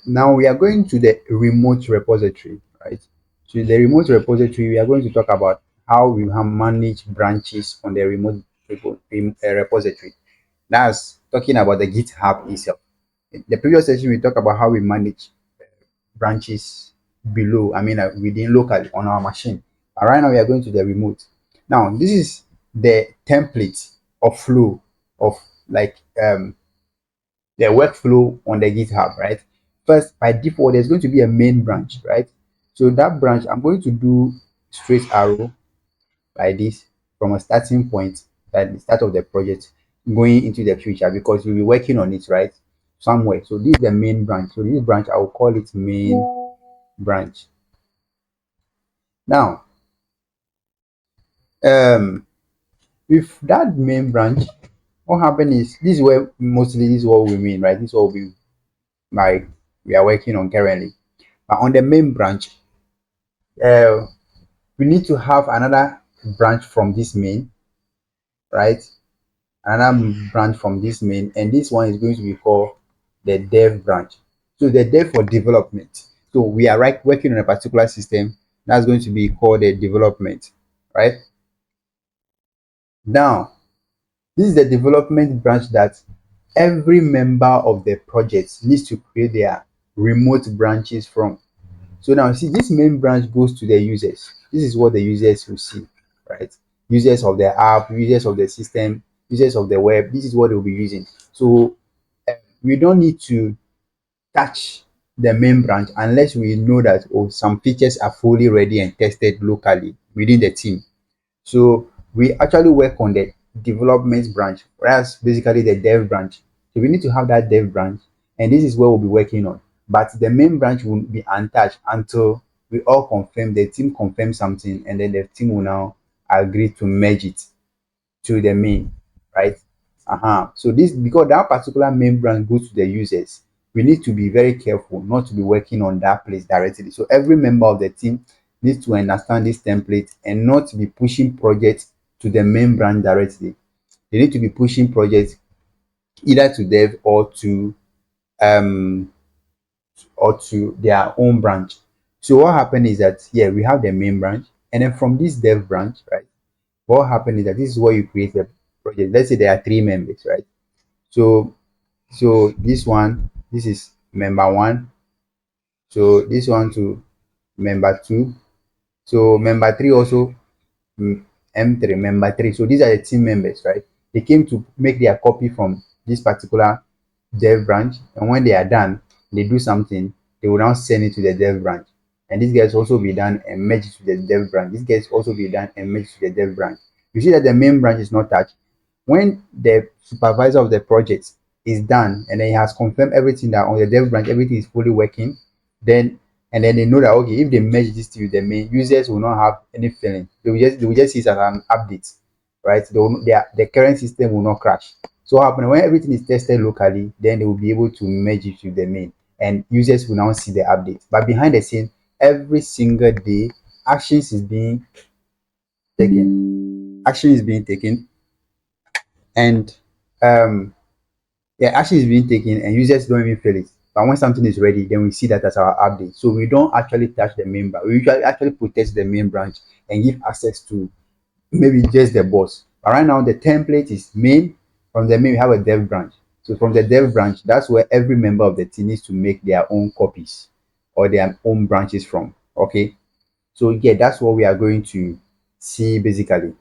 Now we are going to the remote repository, right? So the remote repository, we are going to talk about how we manage branches on the remote repository. That's talking about the GitHub itself. In the previous session, we talked about how we manage branches below, within locally on our machine. And right now, we are going to the remote. Now, this is the template of flow of like the workflow on the GitHub, right? First, by default, there's going to be a main branch, right? So that branch, I'm going to do straight arrow like this from a starting point at the start of the project going into the future because we'll be working on it, right? Somewhere. So this is the main branch. So this branch, I will call it main branch. Now, um, with that main branch, what happened is this is where mostly this is what we mean, right? This is what we are working on currently. But on the main branch, uh, we need to have another branch from this main, right? Another branch from this main, and this one is going to be called the dev branch. So the dev for development. So we are working on a particular system that's going to be called the development, right? Now, this is the development branch that every member of the project needs to create their remote branches from. So now see this main branch goes to the users. This is what the users will see, right? Users of the app, users of the system, users of the web. This is what they'll be using. So we don't need to touch the main branch unless we know that some features are fully ready and tested locally within the team. So we actually work on the development branch, whereas basically the dev branch. So we need to have that dev branch, and this is where we'll be working on. But the main branch will be untouched until we all confirm, the team confirms something, and then the team will now agree to merge it to the main, right? So this, because that particular main branch goes to the users, we need to be very careful not to be working on that place directly. So every member of the team needs to understand this template and not be pushing projects to the main branch directly. They need to be pushing projects either to dev um or to their own branch. So what happened is that yeah, we have the main branch, and then from this dev branch, right? What happened is that this is where you create a project. Let's say there are three members, right? So this one, this is member one. So this one to member two. So member three also M3, member three. So these are the team members, right? They came to make their copy from this particular dev branch, and when they are done, they do something, they will now send it to the dev branch. And this gets also be done and merge to the dev branch. This gets also be done and merge to the dev branch. You see that the main branch is not touched. When the supervisor of the project is done and then he has confirmed everything that on the dev branch everything is fully working, then and then they know that okay, if they merge this to the main, users will not have any feeling. They will just see it as an update, right? The current system will not crash. So what happens when everything is tested locally, then they will be able to merge it to the main, and users will now see the update. But behind the scene, every single day, actions is being taken. Action is being taken, and um yeah, action is being taken and users don't even feel it. But when something is ready, then we see that as our update. So we don't actually touch the main branch. We usually actually protect the main branch and give access to maybe just the boss. But right now the template is main. From the main, we have a dev branch. So from the dev branch, that's where every member of the team needs to make their own copies or their own branches from. Okay. So yeah, that's what we are going to see basically.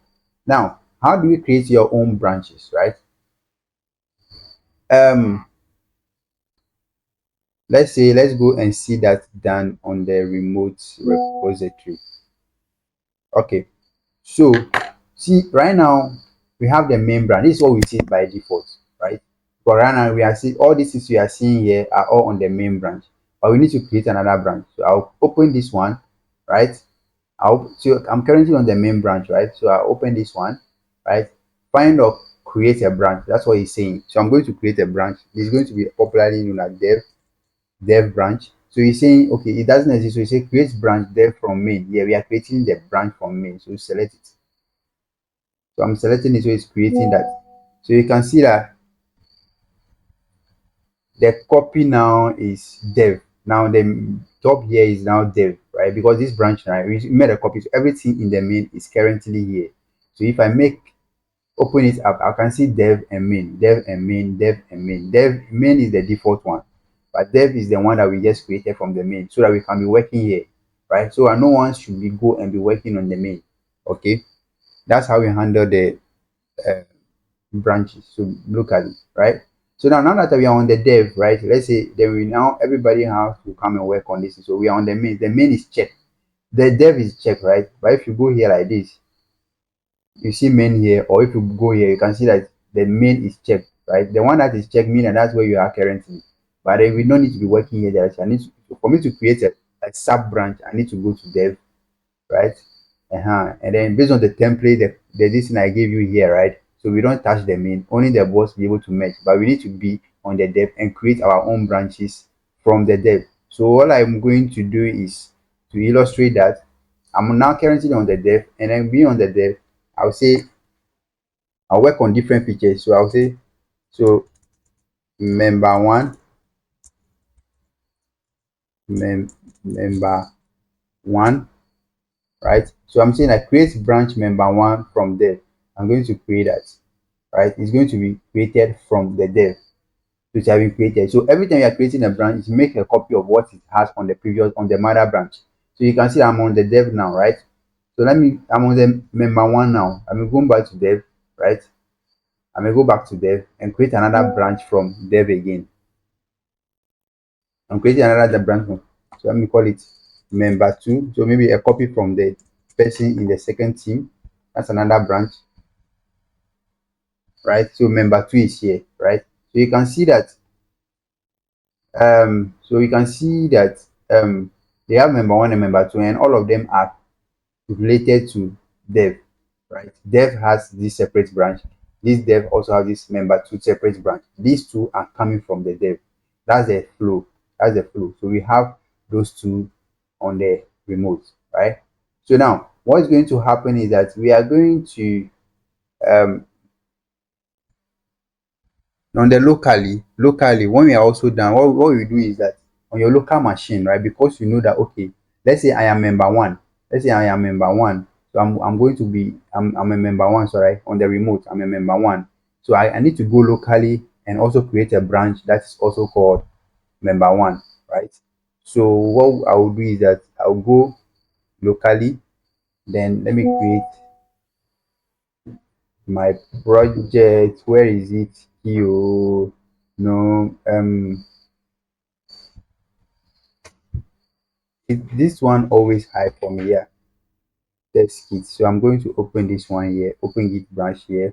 Now, how do you create your own branches, right? Um, let's go and see that done on the remote repository. Okay, so see right now we have the main branch. This is what we see by default, right? But right now we are seeing all these things we are seeing here are all on the main branch, but we need to create another branch. So I'll open this one, right? So I'm currently on the main branch, right? So I'll open this one, right? Find or create a branch. That's what he's saying. So I'm going to create a branch. It's going to be popularly known as dev branch. So you're saying, okay, it doesn't exist. So you say create branch dev from main. Yeah, we are creating the branch from main. So select it. So I'm selecting it, so it's creating that. So you can see that the copy now is dev. Now the top here is now dev, right? Because this branch, right, we made a copy, so everything in the main is currently here. So if I make open it up, I can see dev and main, dev and main, dev and main. Dev main is the default one, but dev is the one that we just created from the main so that we can be working here, right? So no one should be go and be working on the main. Okay, that's how we handle the uh, branches. So look at it, right? So now that we are on the dev, right? Let's say then we now everybody has to come and work on this. So we are on the main. The main is checked. The dev is checked, right? But if you go here like this, you see main here, or if you go here, you can see that the main is checked, right? The one that is checked means that that's where you are currently. But then we don't need to be working here. That I need to, for me to create a sub branch, I need to go to dev, right? And then based on the template, the this thing I gave you here, right? So we don't touch the main, only the boss be able to merge, but we need to be on the dev and create our own branches from the dev. So all I'm going to do is to illustrate that I'm now currently on the dev, and then being on the dev, I'll say I'll work on different features. So I'll say so member one, mem member one, right? So I'm saying I create branch member one from dev. I'm going to create that, right? It's going to be created from the dev, which have been created. So every time you are creating a branch, make a copy of what it has on the previous on the mother branch. So you can see I'm on the dev now, right? So I'm on the member one now. I'm going back to dev, right? I'm gonna go back to dev and create another branch from dev again. I'm creating another branch from, so let me call it member two. So maybe a copy from the person in the second team. That's another branch, right? So member two is here, right? So you can see that so you can see that they have member one and member two, and all of them are related to dev, right? Dev has this separate branch. This dev also has this member two separate branch. These two are coming from the dev. That's the flow. That's the flow. So we have those two on the remote, right? So now what's going to happen is that we are going to um on the locally when we are also done, what we do is that on your local machine, right? Because you know that, okay, let's say I am member one. Let's say I am member one. So I'm going to be I'm a member one, sorry, on the remote, I'm a member one. So I need to go locally and also create a branch that is also called member one, right? So what I will do is that I'll go locally, then let me create my project. Where is it? You know, this one always high for me. Yeah, test kit. So I'm going to open this one here, open git branch here.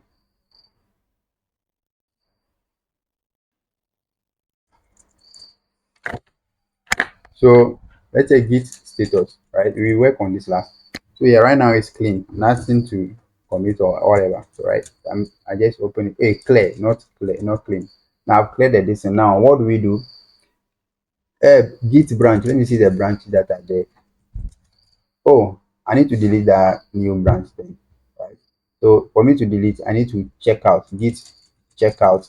So let's say git status, right? We work on this last. So yeah, right now it's clean, nothing to commit or whatever. So right, I just open it. Hey, clear, not clean. Now I've cleared the this, and now what do we do? Git branch. Let me see the branches that are there. Oh, I need to delete that new branch then, right? So for me to delete, I need to check out git checkout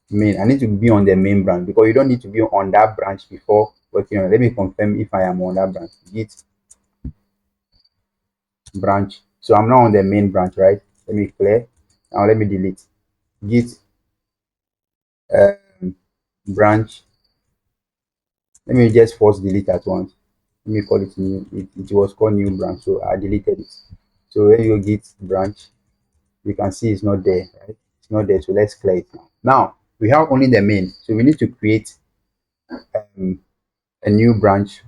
main. I need to be on the main branch because you don't need to be on that branch before working on it. Let me confirm if I am on that branch. Git branch. So I'm now on the main branch, right? Let me clear. Now let me delete. Git branch. Let me just force delete at once. Let me call it new. It was called new branch, so I deleted it. So when you git branch, you can see it's not there, right? It's not there. So let's clear it now. Now we have only the main, so we need to create um, a new branch.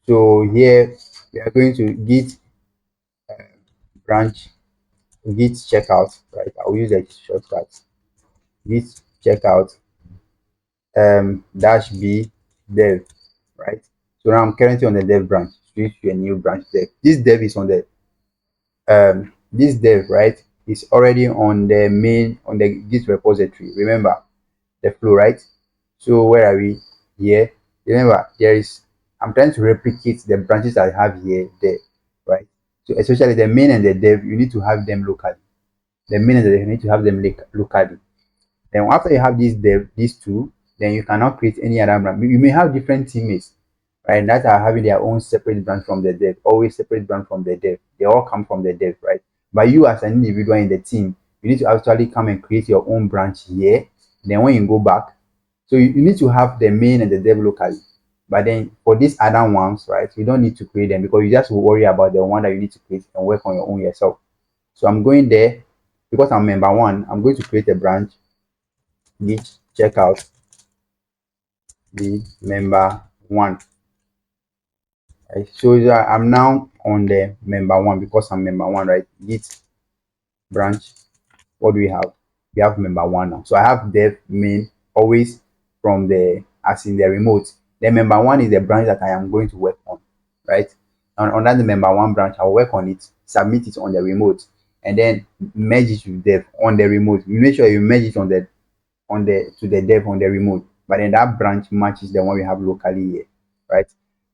So here we are going to git branch git checkout, right? I'll use a shortcut git checkout dash b dev, right? So now I'm currently on the dev branch. Switch to a new branch dev. This dev is on the this dev, right, is already on the main on the git repository. Remember the flow, right? So where are we? Here. Remember, there is I'm trying to replicate the branches I have here, there, right? So especially the main and the dev, you need to have them locally. The main and the dev, you need to have them locally. Then after you have this dev, these two, then you cannot create any other branch. You may have different teammates, right, that are having their own separate branch from the dev, always separate branch from the dev. They all come from the dev, right? But you as an individual in the team, you need to actually come and create your own branch here. Then when you go back, so you need to have the main and the dev locally. But then for these other ones, right, you don't need to create them because you just worry about the one that you need to create and work on your own yourself. So I'm going there because I'm member one. I'm going to create a branch, git checkout the member one. Right? So that I'm now on the member one because I'm member one, right? Git branch. What do we have? We have member one now. So I have dev main always from the as in the remote. The member one is the branch that I am going to work on, right? And under the member one branch, I'll work on it, submit it on the remote, and then merge it with dev on the remote. You make sure you merge it on the to the dev on the remote, but then that branch matches the one we have locally here, right?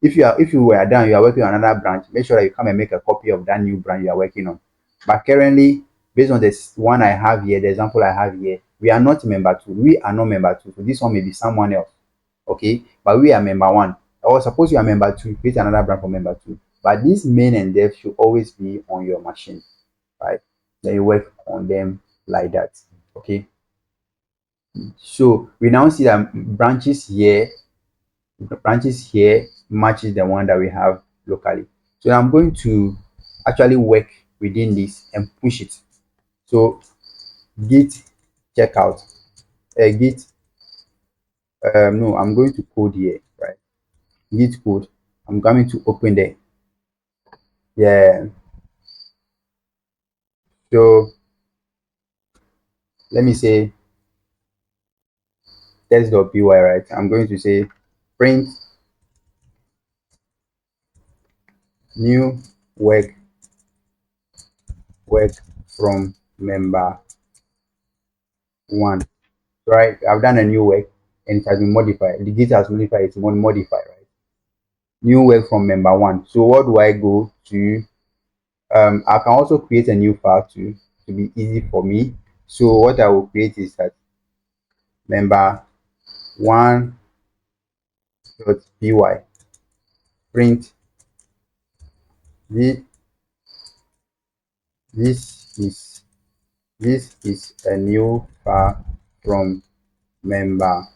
If you were done, you are working on another branch, make sure that you come and make a copy of that new branch you are working on. But currently, based on this one I have here, the example I have here, we are not member two. We are not member two. So this one may be someone else, okay? But we are member one. Or suppose you are member two, create another branch for member two. But this main and dev should always be on your machine, right? Then you work on them like that, okay? So we now see that branches here matches the one that we have locally. So I'm going to actually work within this and push it. So git checkout, git, no, I'm going to code here, right? Git code. I'm going to open the, yeah. So let me say test.py, right? I'm going to say print new work work from member one. Right, I've done a new work and it has been modified. The git has modified, it's modified, right? New work from member one. So what do I go to? I can also create a new file to be easy for me. So what I will create is that member one dot py print this this is this is a new file from member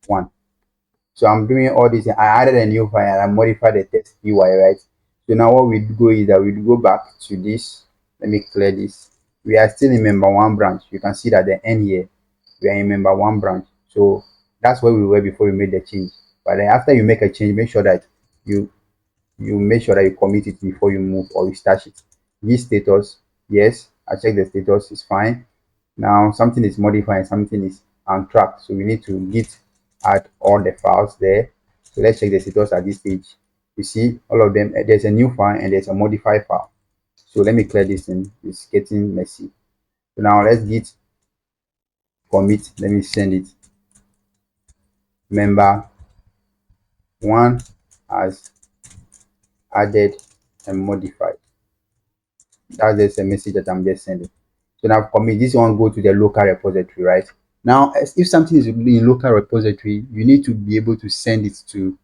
one. So I'm doing all this. I added a new file and I modified the text py, right? So now what we go is that we go back to this. Let me clear this. We are still in member one branch. You can see that the end here, we are in member one branch. So that's where we were before we made the change. But then after you make a change, make sure that you make sure that you commit it before you move or you start it. This status, yes, I check the status is fine. Now something is modified, something is untracked. So we need to git add all the files there. So let's check the status at this stage. You see all of them. There's a new file and there's a modified file. So let me clear this in. It's getting messy. So now let's git commit. Let me send it. Member one has added and modified. That's just a message that I'm just sending. So now commit this one go to the local repository, right? Now, if something is in local repository, you need to be able to send it to.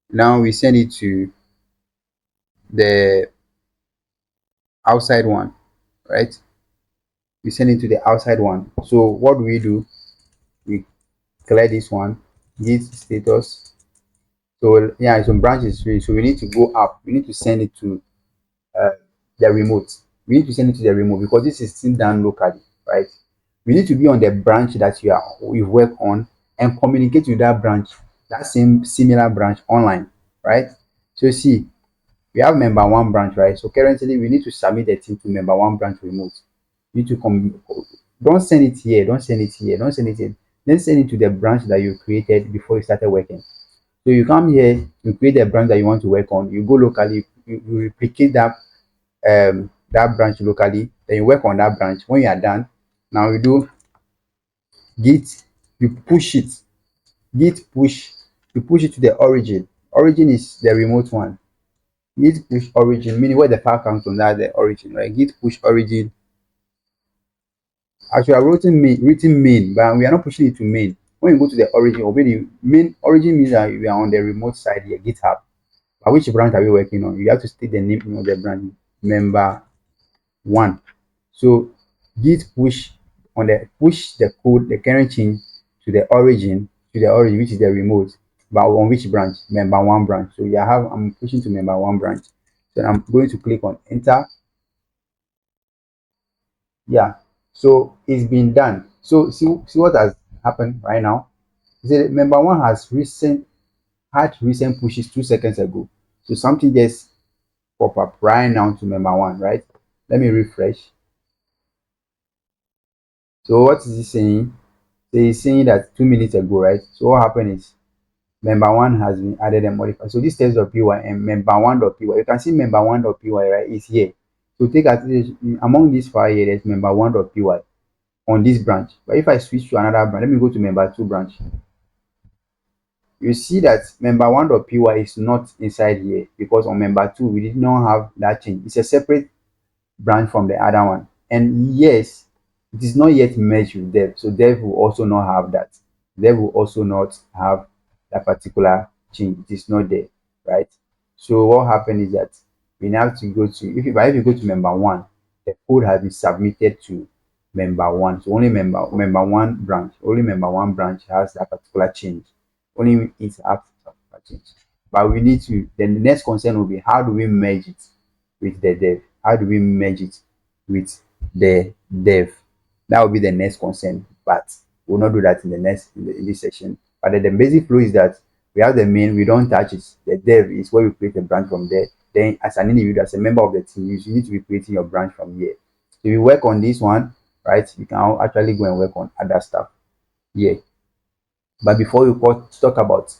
Now we send it to the outside one, right? We send it to the outside one. So what do? We clear this one, git status. So yeah, some branches free. So we need to go up. We need to send it to uh, the remote. We need to send it to the remote because this is still done locally, right? We need to be on the branch that you work on and communicate with that branch, that same similar branch online, right? So see, we have member one branch, right? So currently we need to submit the thing to member one branch remote. You need to come, don't send it here, don't send it here, don't send it here. Then send it to the branch that you created before you started working. So you come here, you create a branch that you want to work on, you go locally, you replicate that branch locally, then you work on that branch. When you are done, now you do git, you push it, git push, you push it to the origin. Origin is the remote one. Git push origin, meaning where the file comes from, that's the origin, right? Git push origin. Actually, I've written main, but we are not pushing it to main. when you go to the origin, or when the main origin means that you are on the remote side here, GitHub. But which branch are you working on? You have to state the name of the branch, member one. So git push on the push the code, the current change to the origin, which is the remote, but on which branch? Member one branch. So you have I'm pushing to member one branch. So I'm going to click on enter. Yeah. So it's been done. So see what has happened right now. The member one has had recent pushes 2 seconds ago. So something just pop up right now to member one, right? Let me refresh. So what is he saying? So he's saying that 2 minutes ago, right? So what happened is member one has been added and modified. So this test.py and member one.py. You can see member one.py, right? Is here. So take advantage among these five here, there's member one.py on this branch. But if I switch to another branch, let me go to member two branch. You see that member one.py is not inside here because on member two we did not have that change. It's a separate branch from the other one. And yes, it is not yet merged with dev. So dev will also not have that. Dev will also not have that particular change. It is not there, right? So what happened is that we now have to go to if you go to member one, the code has been submitted to member one. So only member one branch, only member one branch has that particular change. Only it has that change. But we need to then the next concern will be how do we merge it with the dev? How do we merge it with the dev? That will be the next concern, but we'll not do that in the next in this section. But the basic flow is that we have the main, we don't touch it. The dev is where we create a branch from there. Then, as an individual, as a member of the team, you need to be creating your branch from here. So if you work on this one, right, you can actually go and work on other stuff here. But before we talk about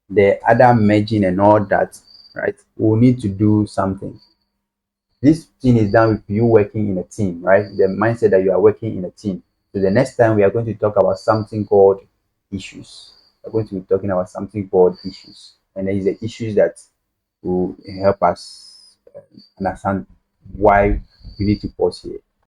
the other merging and all that, right, we'll need to do something. This thing is done with you working in a team, right? The mindset that you are working in a team. So the next time we are going to talk about something called issues. We're going to be talking about something called issues, and there is the issues that will help us understand why we need to pause here.